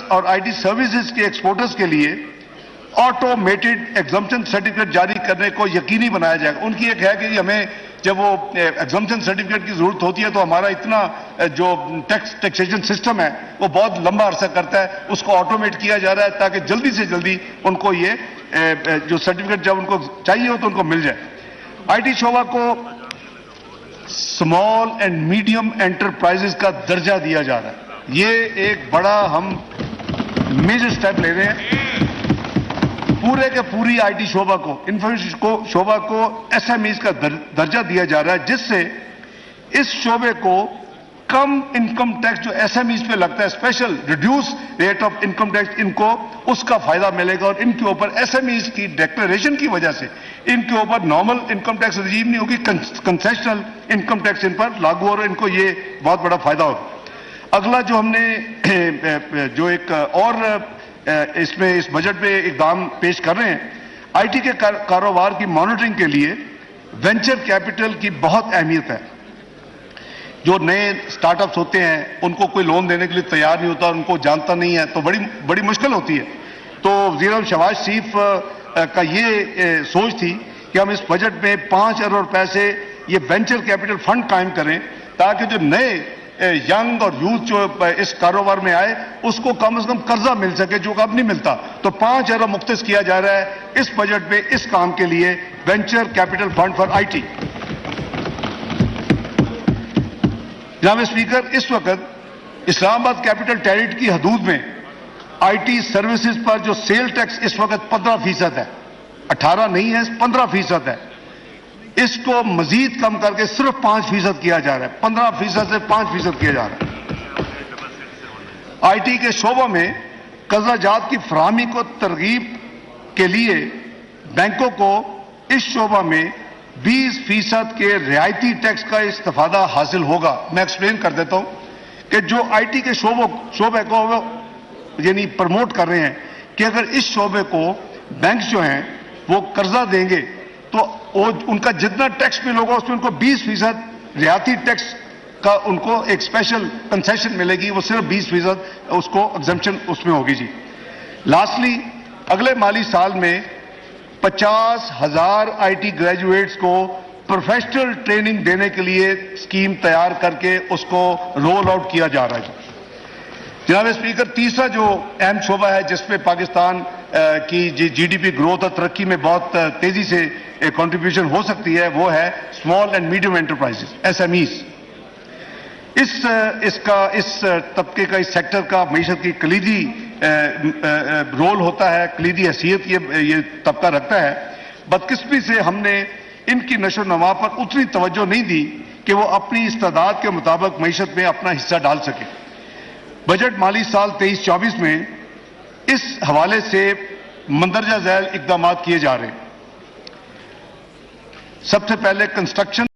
اور I T services کے exporters کے لیے آٹومیٹڈ ایگزمپشن سرٹیفکیٹ جاری کرنے کو یقینی بنایا جائے گا. ان کی ایک ہے کہ ہمیں جب وہ ایگزمپشن سرٹیفکیٹ کی ضرورت ہوتی ہے تو ہمارا اتنا جو ٹیکسیشن سسٹم ہے وہ بہت لمبا عرصہ کرتا ہے, اس کو آٹومیٹ کیا جا رہا ہے تاکہ جلدی سے جلدی ان کو یہ جو سرٹیفکیٹ جب ان کو چاہیے ہو تو ان کو مل جائے. آئی ٹی شعبہ کو اسمال اینڈ میڈیم انٹرپرائزز کا درجہ دیا جا رہا ہے. یہ ایک بڑا ہم میجر سٹیپ لے رہے ہیں. پورے کے پوری آئی ٹی شعبہ کو, انفارمیشن شعبہ کو ایس ایم ایز کا درجہ دیا جا رہا ہے, جس سے اس شعبے کو کم انکم ٹیکس جو ایس ایم ایز پہ لگتا ہے, special reduced rate of income tax, ان کو اس کا فائدہ ملے گا. اور ان کے اوپر ایس ایم ایز کی ڈیکلریشن کی وجہ سے ان کے اوپر نارمل انکم ٹیکس رجیم نہیں ہوگی, کنسیشنل انکم ٹیکس ان پر لاگو ہو رہا ہے. ان کو یہ بہت بڑا فائدہ ہوگا. اگلا جو ہم نے جو ایک اور اس بجٹ میں اقدام پیش کر رہے ہیں, آئی ٹی کے کاروبار کی مانیٹرنگ کے لیے وینچر کیپٹل کی بہت اہمیت ہے. جو نئے سٹارٹ اپس ہوتے ہیں ان کو کوئی لون دینے کے لیے تیار نہیں ہوتا, ان کو جانتا نہیں ہے, تو بڑی مشکل ہوتی ہے. تو وزیر اعظم شہباز شریف کا یہ سوچ تھی کہ ہم اس بجٹ میں 5 ارب روپے سے یہ وینچر کیپٹل فنڈ قائم کریں تاکہ جو نئے ینگ اور یوتھ جو اس کاروبار میں آئے اس کو کم از کم قرضہ مل سکے جو کہ اب نہیں ملتا. تو 5 ارب مختص کیا جا رہا ہے اس بجٹ میں اس کام کے لیے, venture capital fund for I T. جناب اسپیکر, اس وقت اسلام آباد کیپٹل ٹیریٹری کی حدود میں آئی ٹی سروسز پر جو سیل ٹیکس اس وقت 15% ہے, 18 نہیں ہے, 15% ہے. اس کو مزید کم کر کے صرف 5% کیا جا رہا ہے, 15% سے 5% کیا جا رہا ہے. آئی ٹی کے شعبوں میں قرضہ جات کی فراہمی کو ترغیب کے لیے بینکوں کو اس شعبہ میں 20% کے رعایتی ٹیکس کا استفادہ حاصل ہوگا. میں ایکسپلین کر دیتا ہوں کہ جو آئی ٹی کے شعبے کو یعنی پروموٹ کر رہے ہیں کہ اگر اس شعبے کو بینکس جو ہیں وہ قرضہ دیں گے تو ان کا جتنا ٹیکس بل ہوگا اس میں ان کو 20% رعایتی ٹیکس کا ان کو ایک اسپیشل کنسیشن ملے گی, وہ صرف 20% اس کو ایگزمپشن اس میں ہوگی. جی لاسٹلی, اگلے مالی سال میں 50,000 آئی ٹی گریجویٹس کو پروفیشنل ٹریننگ دینے کے لیے اسکیم تیار کر کے اس کو رول آؤٹ کیا جا رہا ہے. جناب اسپیکر, تیسرا جو اہم شعبہ ہے جس پہ پاکستان کی جی ڈی پی گروتھ اور ترقی میں بہت تیزی سے کنٹریبیوشن ہو سکتی ہے, وہ ہے small and medium enterprises, S M Es. اس طبقے کا, اس سیکٹر کا معیشت کی کلیدی رول ہوتا ہے, کلیدی حیثیت یہ طبقہ رکھتا ہے. بدقسمتی سے ہم نے ان کی نشو و نما پر اتنی توجہ نہیں دی کہ وہ اپنی استعداد کے مطابق معیشت میں اپنا حصہ ڈال سکے. بجٹ مالی سال 23-24 میں اس حوالے سے مندرجہ ذیل اقدامات کیے جا رہے ہیں. سب سے پہلے کنسٹرکشن